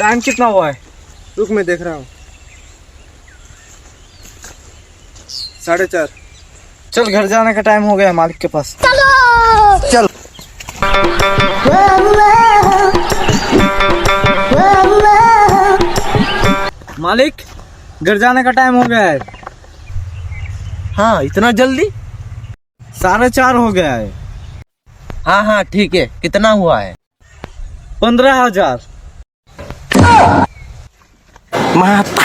Time कितना हुआ है? रुक मैं देख रहा हूँ। 4:30। चल घर जाने का टाइम हो गया है मालिक के पास। चल। मालिक घर जाने का टाइम हो गया है। हाँ इतना जल्दी? 4:30 हो गया है। हाँ हाँ ठीक है, कितना हुआ है? 15,000। माता